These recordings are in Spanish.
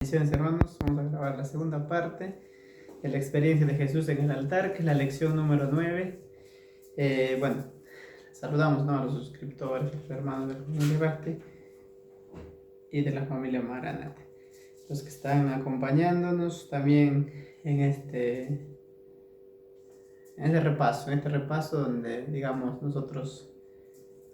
Bendiciones, hermanos, vamos a grabar la segunda parte de la experiencia de Jesús en el altar, que es la lección número 9. Saludamos, ¿no?, a los suscriptores, los hermanos de la familia Bhakti y de la familia Maranatha, los que están acompañándonos también en este repaso donde, digamos, nosotros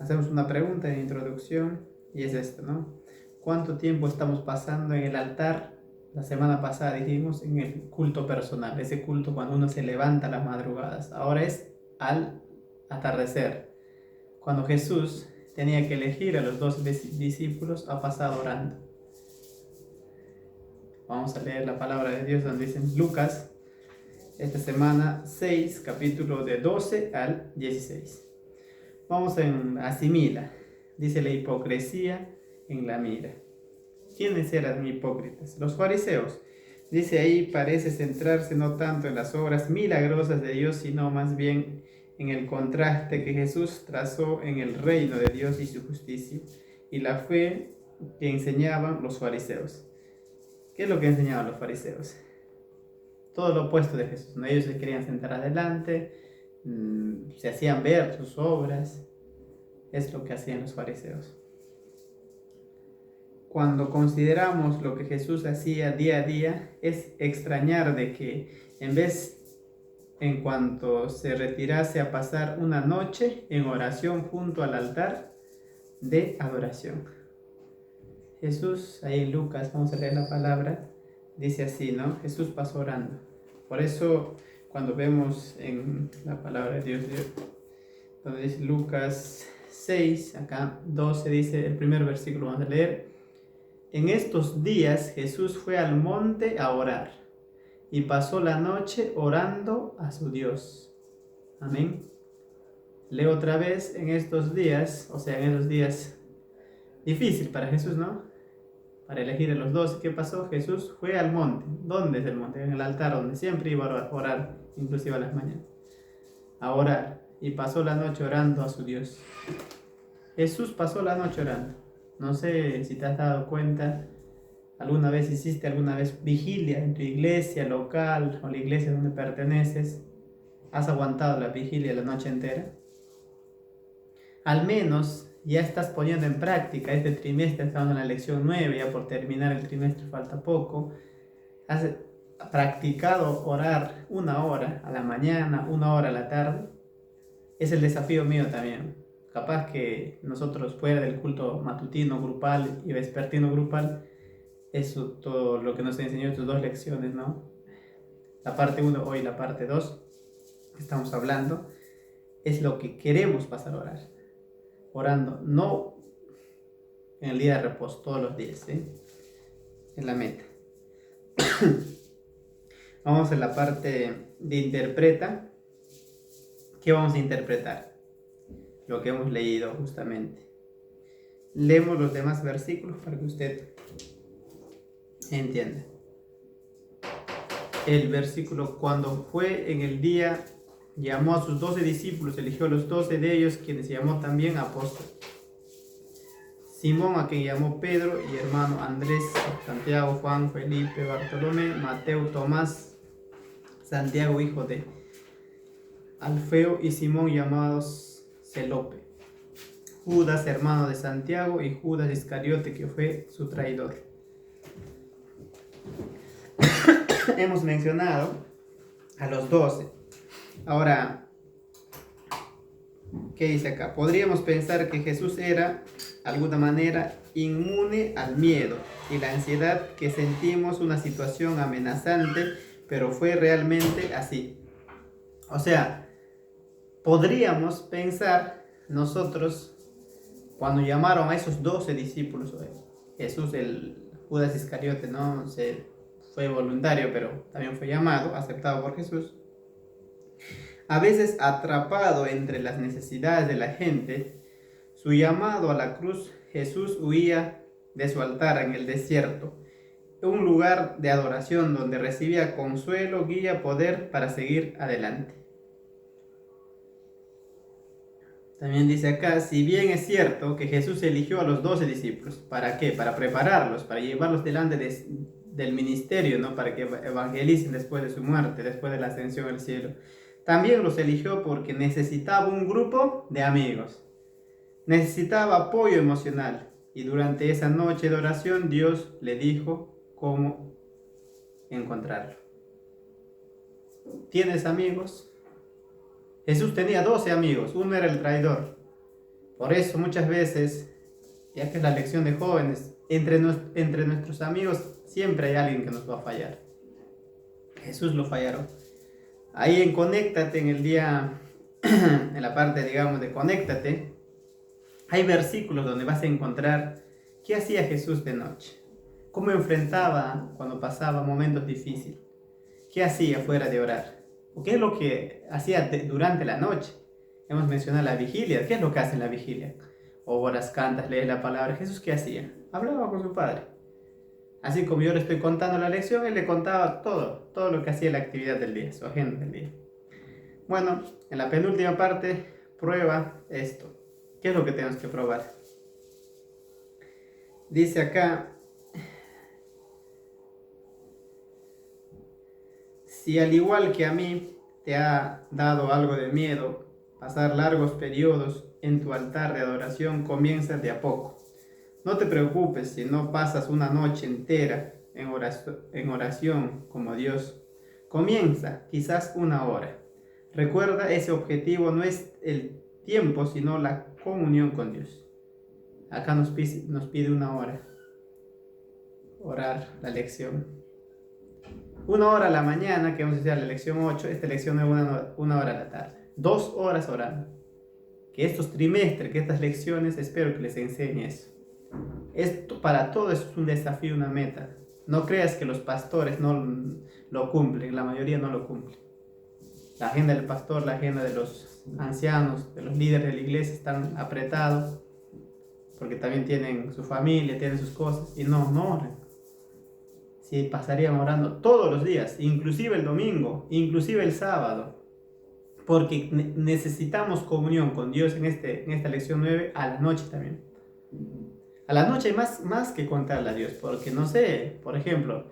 hacemos una pregunta de introducción y es esto, ¿no? ¿Cuánto tiempo estamos pasando en el altar? La semana pasada dijimos en el culto personal, ese culto cuando uno se levanta a las madrugadas. Ahora es al atardecer, cuando Jesús tenía que elegir a los 12 discípulos, ha pasado orando. Vamos a leer la palabra de Dios donde dice en Lucas, esta semana 6, capítulo de 12 al 16. Vamos en asimila, dice la hipocresía en la mira. ¿Quiénes eran hipócritas? Los fariseos. Dice ahí, parece centrarse no tanto en las obras milagrosas de Dios, sino más bien en el contraste que Jesús trazó en el reino de Dios y su justicia, y la fe que enseñaban los fariseos. ¿Qué es lo que enseñaban los fariseos? Todo lo opuesto de Jesús, ¿no? Ellos se querían sentar adelante, se hacían ver sus obras. Es lo que hacían los fariseos. Cuando consideramos lo que Jesús hacía día a día, es extrañar de que en cuanto se retirase a pasar una noche en oración junto al altar de adoración. Jesús, ahí en Lucas, vamos a leer la palabra, dice así, ¿no? Jesús pasó orando. Por eso, cuando vemos en la palabra de Dios, donde dice Lucas 6, acá 12, dice el primer versículo, vamos a leer. En estos días Jesús fue al monte a orar y pasó la noche orando a su Dios. Amén. Leo otra vez, en estos días, o sea, en esos días difícil para Jesús, ¿no? Para elegir a los 12, ¿qué pasó? Jesús fue al monte. ¿Dónde es el monte? En el altar, donde siempre iba a orar, inclusive a las mañanas. A orar. Y pasó la noche orando a su Dios. Jesús pasó la noche orando. No sé si te has dado cuenta, alguna vez hiciste vigilia en tu iglesia local o la iglesia donde perteneces. ¿Has aguantado la vigilia la noche entera? Al menos ya estás poniendo en práctica este trimestre, estamos en la lección 9, ya por terminar el trimestre falta poco. ¿Has practicado orar 1 hora a la mañana, 1 hora a la tarde? Es el desafío mío también. Capaz que nosotros fuera del culto matutino grupal y vespertino grupal, eso todo lo que nos enseñó estas 2 lecciones, ¿no? La parte 1 hoy, la parte 2 que estamos hablando, es lo que queremos pasar a orar. Orando, no en el día de reposo, todos los días, ¿sí? Es la meta. Vamos a la parte de interpreta. ¿Qué vamos a interpretar? Lo que hemos leído justamente. Leemos los demás versículos para que usted entienda. El versículo, cuando fue en el día, llamó a sus 12 discípulos, eligió a los 12 de ellos, quienes llamó también apóstoles. Simón, a quien llamó Pedro, y hermano Andrés, Santiago, Juan, Felipe, Bartolomé, Mateo, Tomás, Santiago, hijo de Alfeo, y Simón, llamados Celope, Judas, hermano de Santiago, y Judas Iscariote, que fue su traidor. Hemos mencionado a los 12. Ahora, ¿qué dice acá? Podríamos pensar que Jesús era, de alguna manera, inmune al miedo y la ansiedad que sentimos, una situación amenazante, pero fue realmente así. O sea, podríamos pensar nosotros, cuando llamaron a esos 12 discípulos, Jesús, el Judas Iscariote, no fue voluntario, pero también fue llamado, aceptado por Jesús. A veces atrapado entre las necesidades de la gente, su llamado a la cruz, Jesús huía de su altar en el desierto, un lugar de adoración donde recibía consuelo, guía, poder para seguir adelante. También dice acá, si bien es cierto que Jesús eligió a los 12 discípulos, ¿para qué? Para prepararlos, para llevarlos delante del ministerio, ¿no? Para que evangelicen después de su muerte, después de la ascensión al cielo. También los eligió porque necesitaba un grupo de amigos, necesitaba apoyo emocional. Y durante esa noche de oración Dios le dijo cómo encontrarlo. ¿Tienes amigos? Jesús tenía 12 amigos, uno era el traidor. Por eso muchas veces, ya que es la lección de jóvenes, entre nuestros amigos siempre hay alguien que nos va a fallar. Jesús lo fallaron. Ahí en Conéctate, en el día, en la parte, digamos, de Conéctate, hay versículos donde vas a encontrar qué hacía Jesús de noche, cómo enfrentaba cuando pasaba momentos difíciles, qué hacía fuera de orar, o qué es lo que hacía durante la noche. Hemos mencionado la vigilia. ¿Qué es lo que hace en la vigilia? Oras, cantas, lees la palabra. Jesús, ¿qué hacía? Hablaba con su Padre. Así como yo le estoy contando la lección, él le contaba todo lo que hacía la actividad del día, su agenda del día. Bueno, en la penúltima parte, prueba esto. ¿Qué es lo que tenemos que probar? Dice acá, si al igual que a mí te ha dado algo de miedo pasar largos periodos en tu altar de adoración, comienza de a poco. No te preocupes si no pasas una noche entera en oración como Dios. Comienza quizás una hora. Recuerda, ese objetivo no es el tiempo, sino la comunión con Dios. Acá nos pide una hora. Orar la lección. Una hora a la mañana, que vamos a hacer la lección 8, esta lección es una hora a la tarde. 2 horas orando. Que estos trimestres, que estas lecciones, espero que les enseñe eso. Esto para todos es un desafío, una meta. No creas que los pastores no lo cumplen, la mayoría no lo cumplen. La agenda del pastor, la agenda de los ancianos, de los líderes de la iglesia están apretados porque también tienen su familia, tienen sus cosas y no oran. Si pasarían orando todos los días, inclusive el domingo, inclusive el sábado, porque necesitamos comunión con Dios en esta lección 9 a la noche también. A la noche hay más que contarle a Dios, porque no sé, por ejemplo,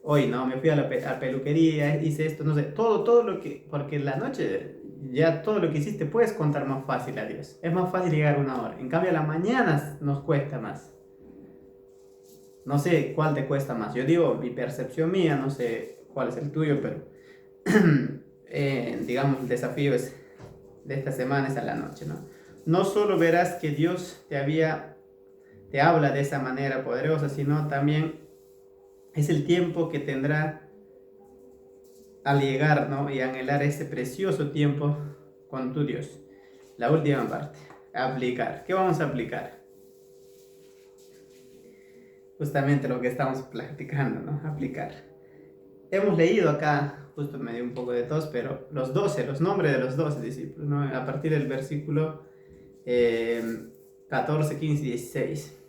hoy no, me fui a la peluquería, hice esto, no sé, todo lo que, porque en la noche ya todo lo que hiciste puedes contar más fácil a Dios. Es más fácil llegar a una hora. En cambio a la mañana nos cuesta más. No sé cuál te cuesta más. Yo digo, mi percepción mía, no sé cuál es el tuyo, pero digamos, el desafío es de esta semana es a la noche, ¿no? No solo verás que Dios te habla de esa manera poderosa, sino también es el tiempo que tendrá al llegar, ¿no? Y anhelar ese precioso tiempo con tu Dios. La última parte, aplicar. ¿Qué vamos a aplicar? Justamente lo que estamos platicando, ¿no? Aplicar. Hemos leído acá, justo me dio un poco de tos, pero los nombres de los 12 discípulos, ¿no? A partir del versículo 14, 15 y 16.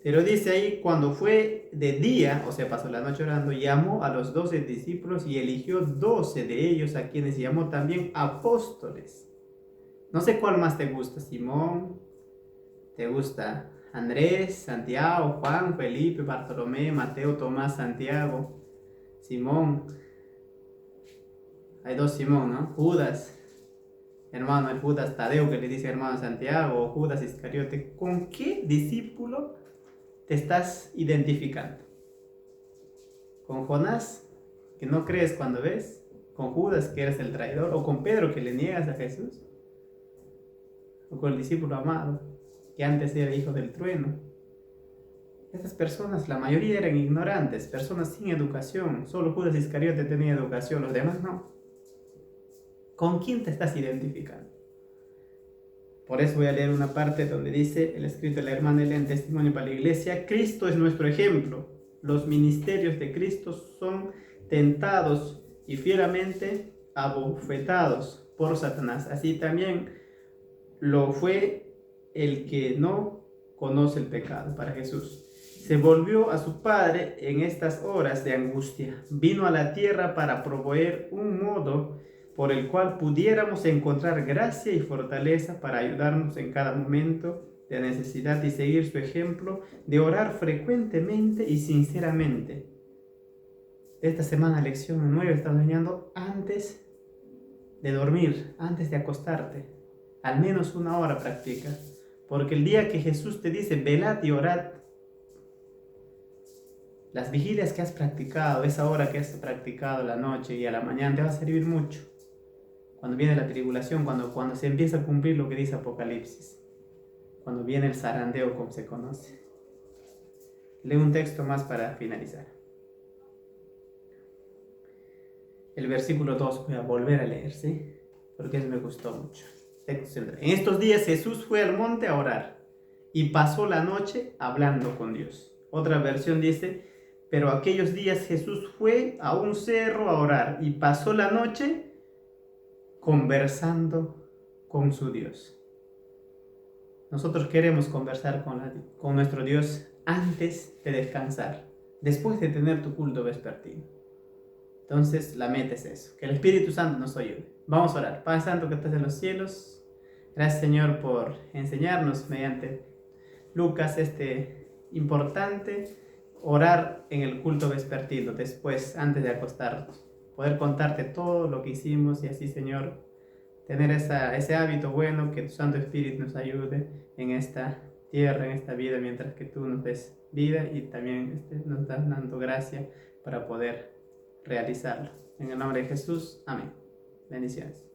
Pero dice ahí, cuando fue de día, o sea, pasó la noche orando, llamó a los 12 discípulos y eligió 12 de ellos, a quienes llamó también apóstoles. No sé cuál más te gusta, Simón, te gusta Andrés, Santiago, Juan, Felipe, Bartolomé, Mateo, Tomás, Santiago, Simón. Hay 2 Simón, ¿no? Judas, hermano el Judas Tadeo, que le dice hermano Santiago, o Judas Iscariote. ¿Con qué discípulo te estás identificando? ¿Con Jonás, que no crees cuando ves? ¿Con Judas, que eres el traidor? ¿O con Pedro, que le niegas a Jesús? ¿O con el discípulo amado, que antes era hijo del trueno? Estas personas, la mayoría eran ignorantes, personas sin educación. Solo Judas Iscariote tenía educación, los demás no. ¿Con quién te estás identificando? Por eso voy a leer una parte donde dice el escrito de la hermana Elena, testimonio para la iglesia: Cristo es nuestro ejemplo. Los ministerios de Cristo son tentados y fieramente abofetados por Satanás. Así también lo fue el que no conoce el pecado. Para Jesús se volvió a su Padre en estas horas de angustia. Vino a la tierra para proveer un modo por el cual pudiéramos encontrar gracia y fortaleza para ayudarnos en cada momento de necesidad y seguir su ejemplo de orar frecuentemente y sinceramente. esta semana lección 9 estás soñando antes de dormir, antes de acostarte. Al menos 1 hora practica. Porque el día que Jesús te dice, velad y orad, las vigilias que has practicado, esa hora que has practicado la noche y a la mañana, te va a servir mucho. Cuando viene la tribulación, cuando se empieza a cumplir lo que dice Apocalipsis. Cuando viene el zarandeo, como se conoce. Leo un texto más para finalizar. El versículo 2 voy a volver a leer, ¿sí? Porque eso me gustó mucho. En estos días Jesús fue al monte a orar y pasó la noche hablando con Dios. Otra versión dice, pero aquellos días Jesús fue a un cerro a orar y pasó la noche conversando con su Dios. Nosotros queremos conversar con nuestro Dios antes de descansar, después de tener tu culto vespertino. Entonces la meta es eso, que el Espíritu Santo nos ayude. Vamos a orar. Padre Santo que estás en los cielos, gracias Señor por enseñarnos mediante Lucas importante orar en el culto vespertino, después, antes de acostarnos. Poder contarte todo lo que hicimos y así Señor, tener ese hábito bueno, que tu Santo Espíritu nos ayude en esta tierra, en esta vida, mientras que tú nos des vida y también nos estás dando gracia para poder realizarlo. En el nombre de Jesús, amén. Bendiciones.